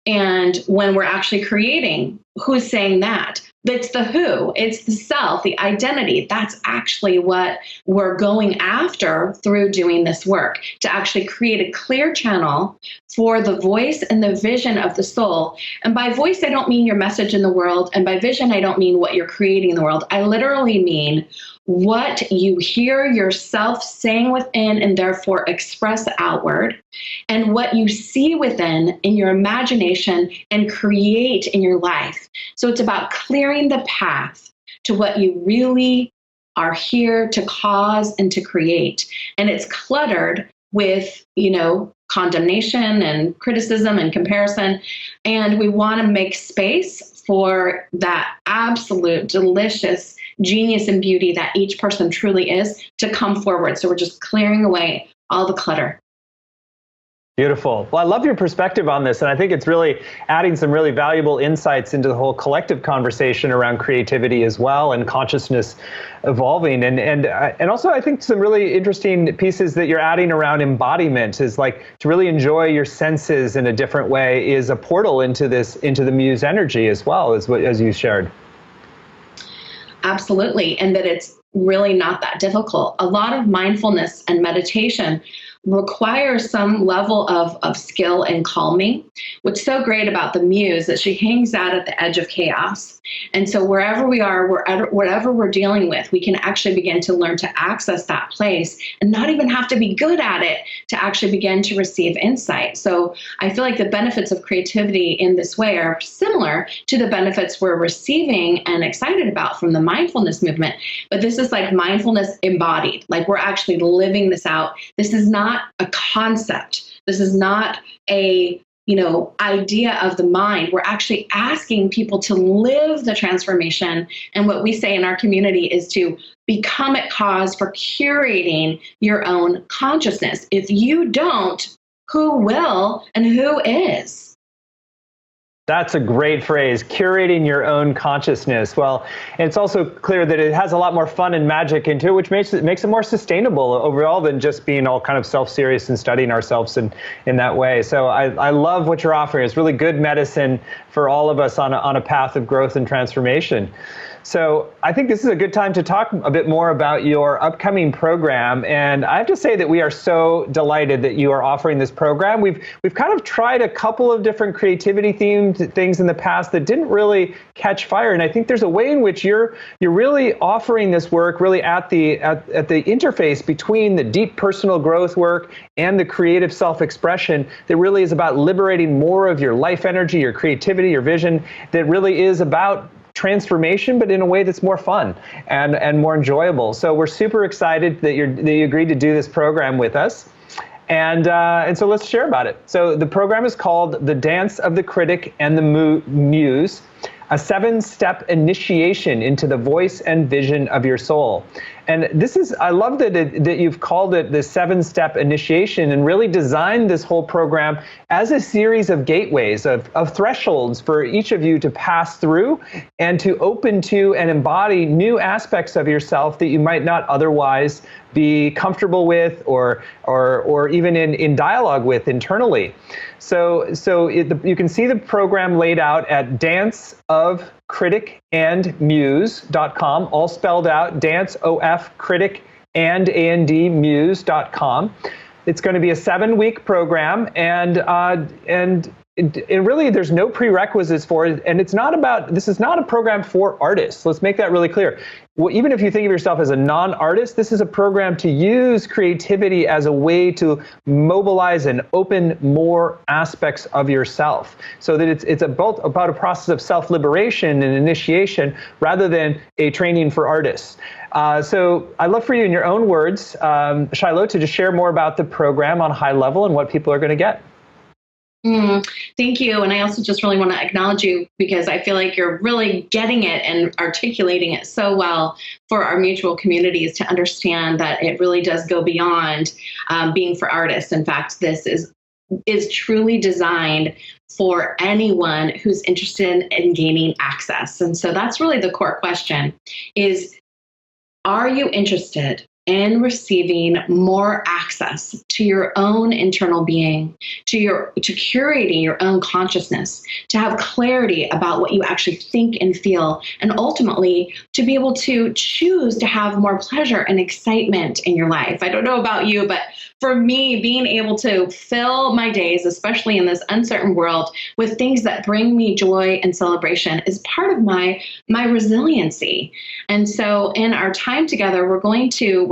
And when we're actually creating, who's saying that? It's the who, it's the self, the identity. That's actually what we're going after through doing this work, to actually create a clear channel for the voice and the vision of the soul. And by voice, I don't mean your message in the world. And by vision, I don't mean what you're creating in the world. I literally mean what you hear yourself saying within and therefore express outward, and what you see within in your imagination and create in your life. So it's about clearing the path to what you really are here to cause and to create. And it's cluttered with, condemnation and criticism and comparison. And we want to make space for that absolute delicious genius and beauty that each person truly is to come forward. So we're just clearing away all the clutter. Beautiful. Well, I love your perspective on this, and I think it's really adding some really valuable insights into the whole collective conversation around creativity as well, and consciousness evolving. And also, I think some really interesting pieces that you're adding around embodiment is like to really enjoy your senses in a different way is a portal into the muse energy as well, as you shared. Absolutely, and that it's really not that difficult. A lot of mindfulness and meditation requires some level of skill and calming. What's so great about the muse is she hangs out at the edge of chaos. And so wherever we are, whatever we're dealing with, we can actually begin to learn to access that place and not even have to be good at it to actually begin to receive insight. So I feel like the benefits of creativity in this way are similar to the benefits we're receiving and excited about from the mindfulness movement. But this is like mindfulness embodied, like we're actually living this out. This is not a concept. This is not a idea of the mind. We're actually asking people to live the transformation. And what we say in our community is to become at cause for curating your own consciousness. If you don't, who will and who is? That's a great phrase, curating your own consciousness. Well, and it's also clear that it has a lot more fun and magic into it, which makes it more sustainable overall than just being all kind of self-serious and studying ourselves in that way. So I love what you're offering. It's really good medicine for all of us on a path of growth and transformation. So I think this is a good time to talk a bit more about your upcoming program. And I have to say that we are so delighted that you are offering this program. We've kind of tried a couple of different creativity themed things in the past that didn't really catch fire. And I think there's a way in which you're really offering this work really at the interface between the deep personal growth work and the creative self-expression that really is about liberating more of your life energy, your creativity, your vision, that really is about transformation, but in a way that's more fun and more enjoyable. So we're super excited that you agreed to do this program with us. And so let's share about it. So the program is called The Dance of the Critic and the Muse, a 7-step initiation into the voice and vision of your soul. And I love that you've called it the 7-step initiation and really designed this whole program as a series of gateways, of thresholds for each of you to pass through and to open to and embody new aspects of yourself that you might not otherwise be comfortable with or even in dialogue with internally. So you can see the program laid out at danceofcriticandmuse.com, all spelled out, danceofcriticandmuse.com. It's going to be a 7-week program, and really there's no prerequisites for it, and this is not a program for artists. Let's make that really clear. Well, even if you think of yourself as a non-artist, this is a program to use creativity as a way to mobilize and open more aspects of yourself, so that it's about a process of self-liberation and initiation rather than a training for artists. So I'd love for you, in your own words, Shiloh, to just share more about the program on a high level and what people are going to get. Thank you. And I also just really want to acknowledge you, because I feel like you're really getting it and articulating it so well for our mutual communities to understand that it really does go beyond being for artists. In fact, this is truly designed for anyone who's interested in gaining access. And so that's really the core question is, are you interested in receiving more access to your own internal being, to curating your own consciousness, to have clarity about what you actually think and feel, and ultimately to be able to choose to have more pleasure and excitement in your life? I don't know about you, but for me, being able to fill my days, especially in this uncertain world, with things that bring me joy and celebration is part of my resiliency. And so in our time together, we're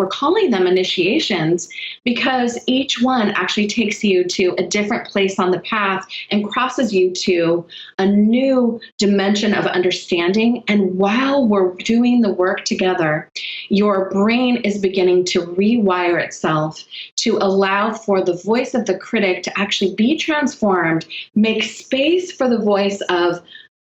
calling them initiations, because each one actually takes you to a different place on the path and crosses you to a new dimension of understanding. And while we're doing the work together, your brain is beginning to rewire itself to allow for the voice of the critic to actually be transformed, make space for the voice of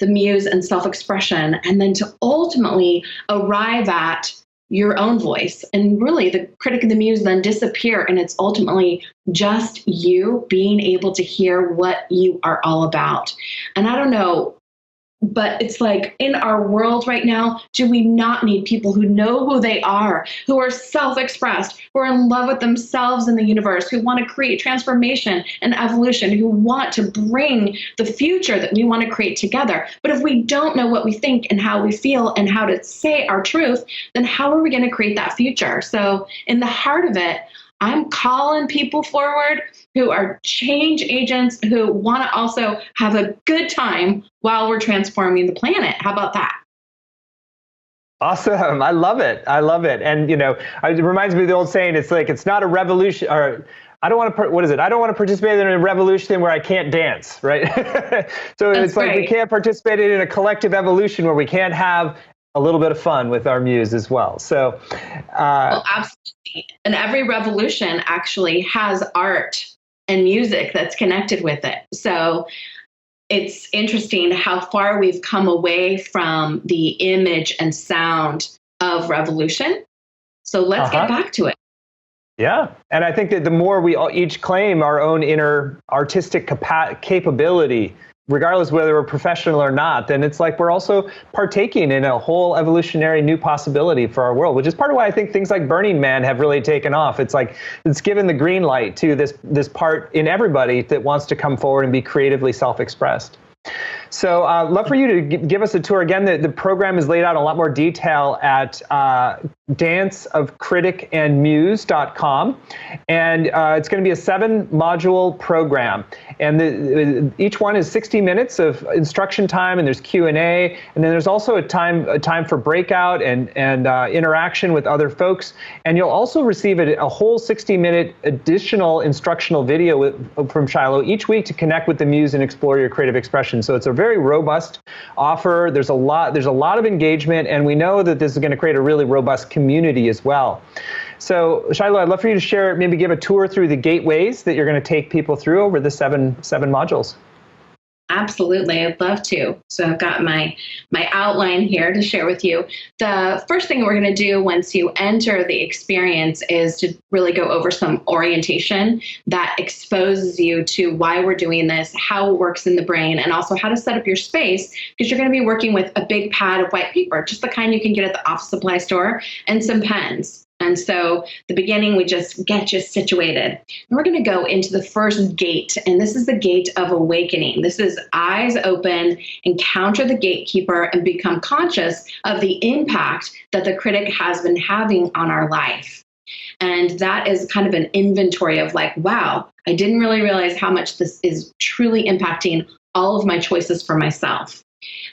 the muse and self-expression, and then to ultimately arrive at your own voice. And really, the critic and the muse then disappear, and it's ultimately just you being able to hear what you are all about. And I don't know, but it's like in our world right now, do we not need people who know who they are, who are self-expressed, who are in love with themselves and the universe, who want to create transformation and evolution, who want to bring the future that we want to create together? But if we don't know what we think and how we feel and how to say our truth, then how are we going to create that future? So in the heart of it, I'm calling people forward who are change agents, who want to also have a good time while we're transforming the planet. How about that? Awesome. I love it. And, it reminds me of the old saying, it's like, it's not a revolution, or I don't want to, I don't want to participate in a revolution where I can't dance, right? So That's it's like, right. We can't participate in a collective evolution where we can't have a little bit of fun with our muse as well. So, well, absolutely. And every revolution actually has art and music that's connected with it. So it's interesting how far we've come away from the image and sound of revolution. So let's get back to it. Yeah. And I think that the more we each claim our own inner artistic capability regardless whether we're professional or not, then it's like we're also partaking in a whole evolutionary new possibility for our world, which is part of why I think things like Burning Man have really taken off. It's like it's given the green light to this part in everybody that wants to come forward and be creatively self-expressed. So I'd love for you to give us a tour. Again, the program is laid out in a lot more detail at danceofcriticandmuse.com. And it's going to be a 7-module program. And each one is 60 minutes of instruction time, and there's Q&A. And then there's also a time for breakout and interaction with other folks. And you'll also receive a whole 60-minute additional instructional video from Shiloh each week to connect with the Muse and explore your creative expression. So it's a very robust offer. There's a lot of engagement, and we know that this is going to create a really robust community as well. So Shiloh, I'd love for you to share, maybe give a tour through the gateways that you're going to take people through over the seven modules. Absolutely, I'd love to. So I've got my outline here to share with you. The first thing we're going to do once you enter the experience is to really go over some orientation that exposes you to why we're doing this, how it works in the brain, and also how to set up your space, because you're going to be working with a big pad of white paper, just the kind you can get at the office supply store, and some pens. And so the beginning, we just get you situated. And we're going to go into the first gate, and this is the gate of awakening. This is eyes open, encounter the gatekeeper, and become conscious of the impact that the critic has been having on our life. And that is kind of an inventory of like, wow, I didn't really realize how much this is truly impacting all of my choices for myself.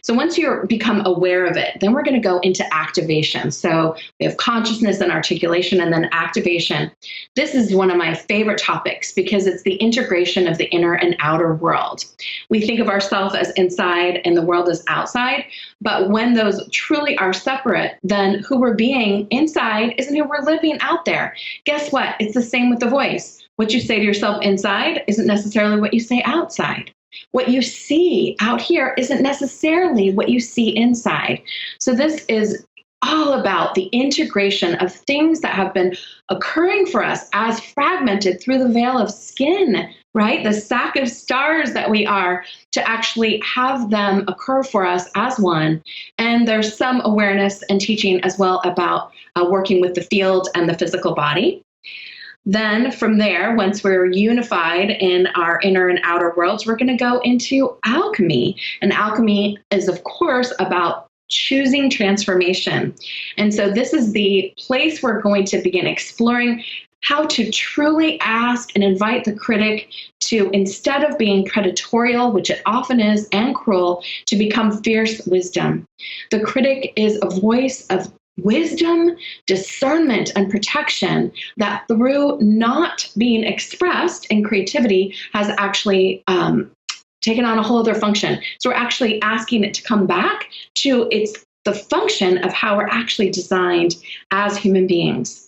So once you become aware of it, then we're going to go into activation. So we have consciousness and articulation, and then activation. This is one of my favorite topics because it's the integration of the inner and outer world. We think of ourselves as inside and the world as outside, but when those truly are separate, then who we're being inside isn't who we're living out there. Guess what? It's the same with the voice. What you say to yourself inside isn't necessarily what you say outside. What you see out here isn't necessarily what you see inside. So this is all about the integration of things that have been occurring for us as fragmented through the veil of skin, right? The sack of stars that we are, to actually have them occur for us as one. And there's some awareness and teaching as well about working with the field and the physical body. Then from there, once we're unified in our inner and outer worlds, we're going to go into alchemy. And alchemy is, of course, about choosing transformation. And so this is the place we're going to begin exploring how to truly ask and invite the critic to, instead of being predatorial, which it often is, and cruel, to become fierce wisdom. The critic is a voice of wisdom, discernment, and protection that, through not being expressed in creativity, has actually taken on a whole other function. So we're actually asking it to come back to the function of how we're actually designed as human beings.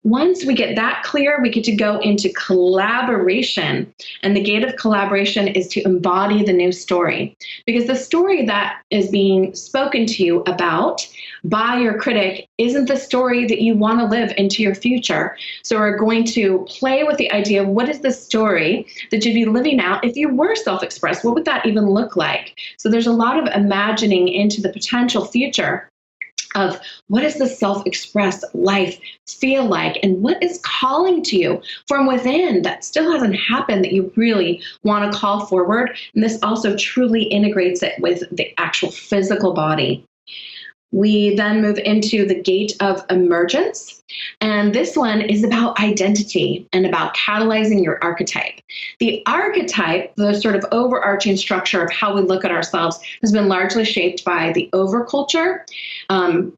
Once we get that clear, we get to go into collaboration. And the gate of collaboration is to embody the new story. Because the story that is being spoken to you about by your critic isn't the story that you want to live into your future. So we're going to play with the idea of what is the story that you'd be living out if you were self-expressed? What would that even look like? So there's a lot of imagining into the potential future of what does the self-expressed life feel like, and what is calling to you from within that still hasn't happened that you really want to call forward. And this also truly integrates it with the actual physical body. We then move into the gate of emergence. And this one is about identity and about catalyzing your archetype. The archetype, the sort of overarching structure of how we look at ourselves, has been largely shaped by the overculture,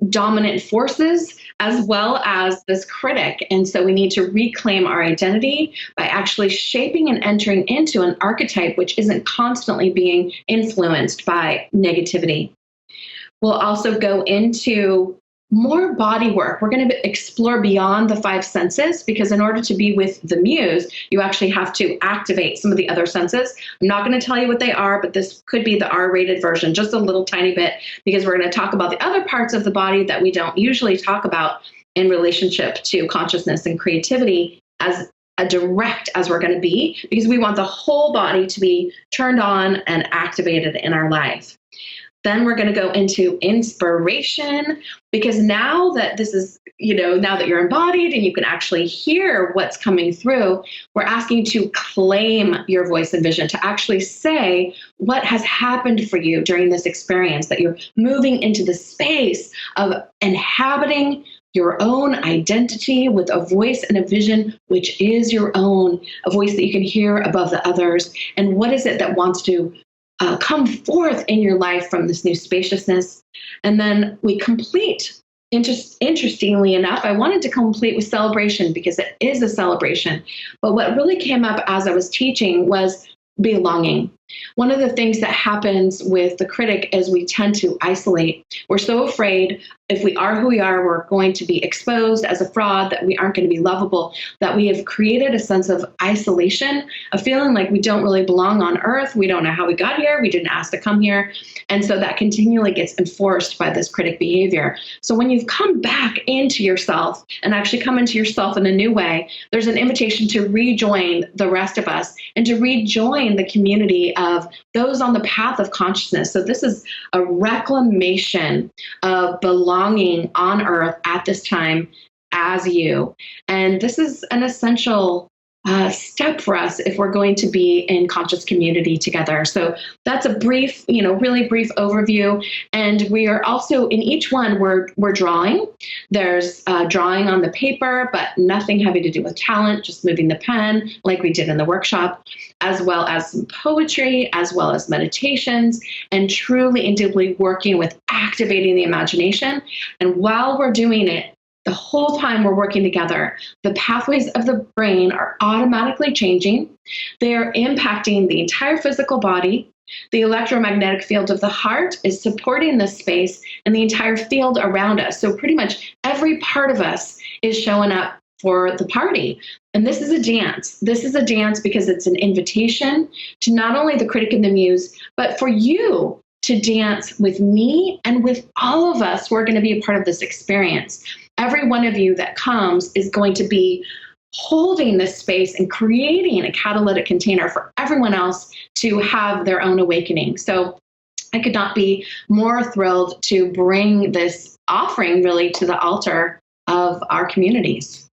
dominant forces, as well as this critic. And so we need to reclaim our identity by actually shaping and entering into an archetype which isn't constantly being influenced by negativity. We'll also go into more body work. We're going to explore beyond the 5 senses, because in order to be with the Muse, you actually have to activate some of the other senses. I'm not going to tell you what they are, but this could be the R-rated version, just a little tiny bit, because we're going to talk about the other parts of the body that we don't usually talk about in relationship to consciousness and creativity as direct as we're going to be, because we want the whole body to be turned on and activated in our life. Then we're going to go into inspiration, because now that this is, now that you're embodied and you can actually hear what's coming through, we're asking you to claim your voice and vision, to actually say what has happened for you during this experience, that you're moving into the space of inhabiting your own identity with a voice and a vision which is your own, a voice that you can hear above the others. And what is it that wants to come forth in your life from this new spaciousness? And then we complete. Interestingly enough, I wanted to complete with celebration, because it is a celebration. But what really came up as I was teaching was belonging. One of the things that happens with the critic is we tend to isolate. We're so afraid if we are who we are, we're going to be exposed as a fraud, that we aren't going to be lovable, that we have created a sense of isolation, a feeling like we don't really belong on earth. We don't know how we got here. We didn't ask to come here. And so that continually gets enforced by this critic behavior. So when you've come back into yourself and actually come into yourself in a new way, there's an invitation to rejoin the rest of us and to rejoin the community of those on the path of consciousness. So this is a reclamation of belonging on earth at this time as you. And this is an essential step for us if we're going to be in conscious community together. So that's a brief, really brief overview. And we are also, in each one, we're drawing. There's drawing on the paper, but nothing having to do with talent, just moving the pen like we did in the workshop, as well as some poetry, as well as meditations, and truly and deeply working with activating the imagination. And while we're doing it, the whole time we're working together, the pathways of the brain are automatically changing. They are impacting the entire physical body. The electromagnetic field of the heart is supporting this space and the entire field around us. So pretty much every part of us is showing up for the party. And this is a dance. This is a dance because it's an invitation to not only the critic and the muse, but for you to dance with me and with all of us who are going to be a part of this experience. Every one of you that comes is going to be holding this space and creating a catalytic container for everyone else to have their own awakening. So I could not be more thrilled to bring this offering really to the altar of our communities.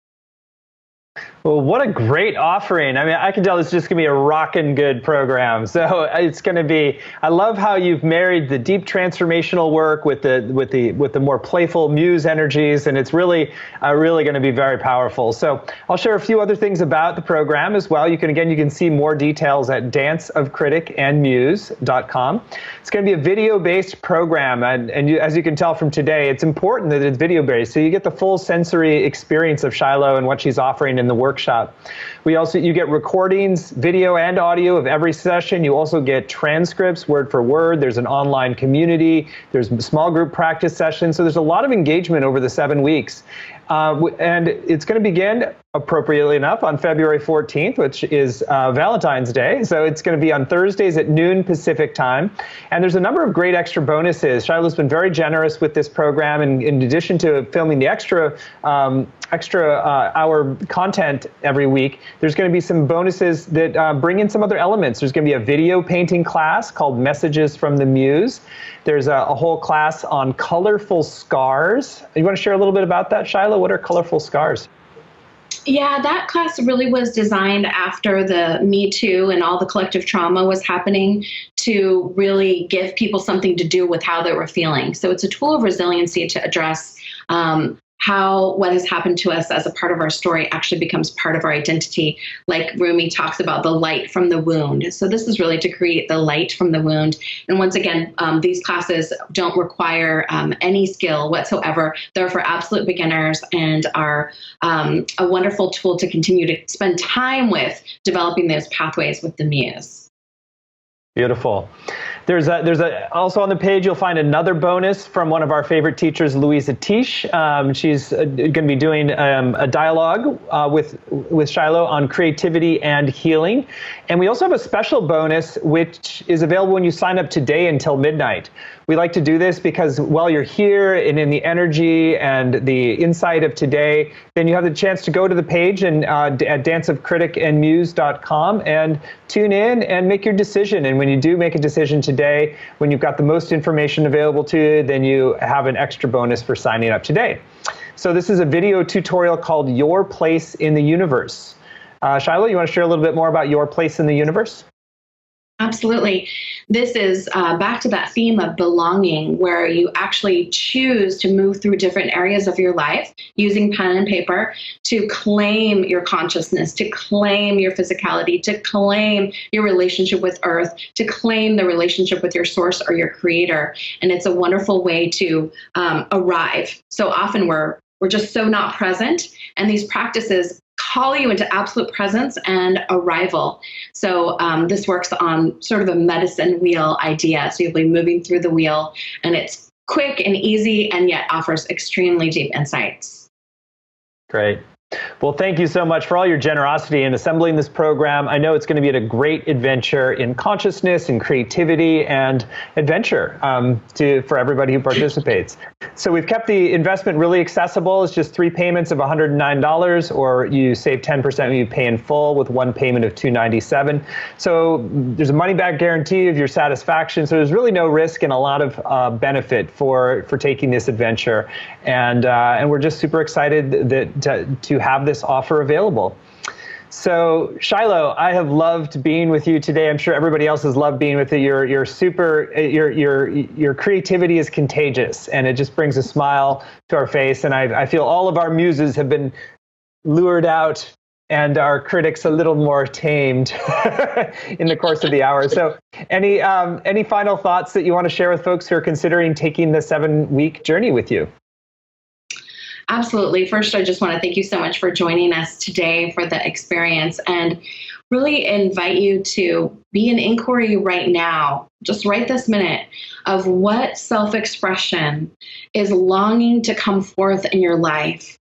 Well, what a great offering. I mean, I can tell it's just going to be a rockin' good program. So it's going to be, I love how you've married the deep transformational work with the more playful muse energies, and it's really going to be very powerful. So I'll share a few other things about the program as well. You can see more details at danceofcriticandmuse.com. It's going to be a video-based program, and as you can tell from today, it's important that it's video-based, so you get the full sensory experience of Shiloh and what she's offering in the workshop. You get recordings, video and audio of every session. You also get transcripts word for word. There's an online community. There's small group practice sessions. So there's a lot of engagement over the 7 weeks. And it's going to begin, appropriately enough, on February 14th, which is Valentine's Day. So it's going to be on Thursdays at noon Pacific time. And there's a number of great extra bonuses. Shiloh's been very generous with this program. And in addition to filming the extra hour content every week, there's going to be some bonuses that bring in some other elements. There's going to be a video painting class called Messages from the Muse. There's a whole class on colorful scars. You want to share a little bit about that, Shiloh? What are colorful scars? Yeah, that class really was designed after the Me Too and all the collective trauma was happening to really give people something to do with how they were feeling. So it's a tool of resiliency to address how what has happened to us as a part of our story actually becomes part of our identity. Like Rumi talks about the light from the wound. So this is really to create the light from the wound. And once again, these classes don't require any skill whatsoever. They're for absolute beginners and are a wonderful tool to continue to spend time with developing those pathways with the muse. Beautiful. There's also on the page, you'll find another bonus from one of our favorite teachers, Louisa Tisch. She's going to be doing a dialogue with Shiloh on creativity and healing. And we also have a special bonus, which is available when you sign up today until midnight. We like to do this because while you're here and in the energy and the insight of today, then you have the chance to go to the page and at danceofcriticandmuse.com and tune in and make your decision. And when you do make a decision today, when you've got the most information available to you, then you have an extra bonus for signing up today. So this is a video tutorial called Your Place in the Universe. Shiloh, you want to share a little bit more about your place in the universe? Absolutely. This is back to that theme of belonging, where you actually choose to move through different areas of your life using pen and paper to claim your consciousness, to claim your physicality, to claim your relationship with Earth, to claim the relationship with your source or your creator. And it's a wonderful way to arrive. So often we're just so not present, and these practices call you into absolute presence and arrival. So this works on sort of a medicine wheel idea. So you'll be moving through the wheel, and it's quick and easy, and yet offers extremely deep insights. Great. Well, thank you so much for all your generosity in assembling this program. I know it's going to be a great adventure in consciousness and creativity and adventure for everybody who participates. So we've kept the investment really accessible. It's just 3 payments of $109, or you save 10% when you pay in full with 1 payment of $297. So there's a money-back guarantee of your satisfaction. So there's really no risk and a lot of benefit for taking this adventure. And we're just super excited to have this offer available. So Shiloh, I have loved being with you today. I'm sure everybody else has loved being with you. Your creativity is contagious, and it just brings a smile to our face. And I feel all of our muses have been lured out, and our critics a little more tamed in the course of the hour. So any final thoughts that you want to share with folks who are considering taking the 7-week journey with you? Absolutely. First, I just want to thank you so much for joining us today for the experience, and really invite you to be in inquiry right now, just right this minute, of what self-expression is longing to come forth in your life,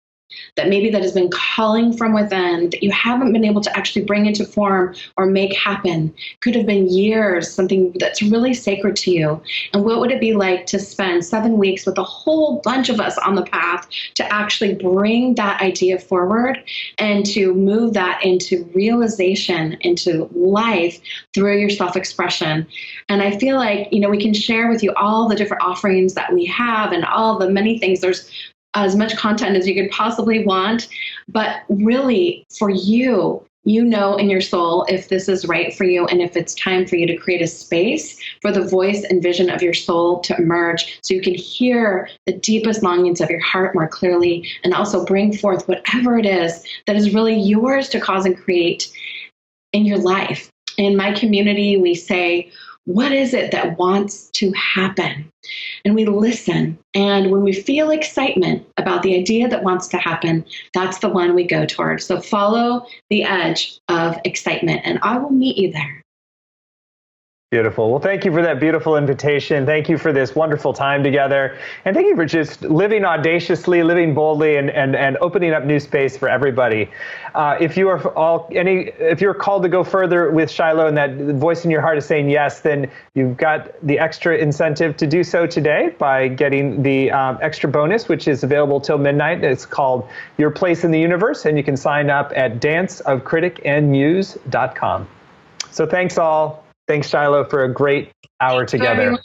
that maybe that has been calling from within, that you haven't been able to actually bring into form or make happen. Could have been years, something that's really sacred to you. And what would it be like to spend 7 weeks with a whole bunch of us on the path to actually bring that idea forward and to move that into realization, into life through your self-expression? And I feel like, we can share with you all the different offerings that we have and all the many things. There's as much content as you could possibly want, but really for you, in your soul if this is right for you, and if it's time for you to create a space for the voice and vision of your soul to emerge, so you can hear the deepest longings of your heart more clearly, and also bring forth whatever it is that is really yours to cause and create in your life. In my community, we say, what is it that wants to happen? And we listen. And when we feel excitement about the idea that wants to happen, that's the one we go towards. So follow the edge of excitement, and I will meet you there. Beautiful. Well, thank you for that beautiful invitation. Thank you for this wonderful time together. And thank you for just living audaciously, living boldly, and opening up new space for everybody. If you're called to go further with Shiloh, and that voice in your heart is saying yes, then you've got the extra incentive to do so today by getting the extra bonus, which is available till midnight. It's called Your Place in the Universe, and you can sign up at danceofcriticandmuse.com. So thanks all. Thanks, Shiloh, for a great hour together.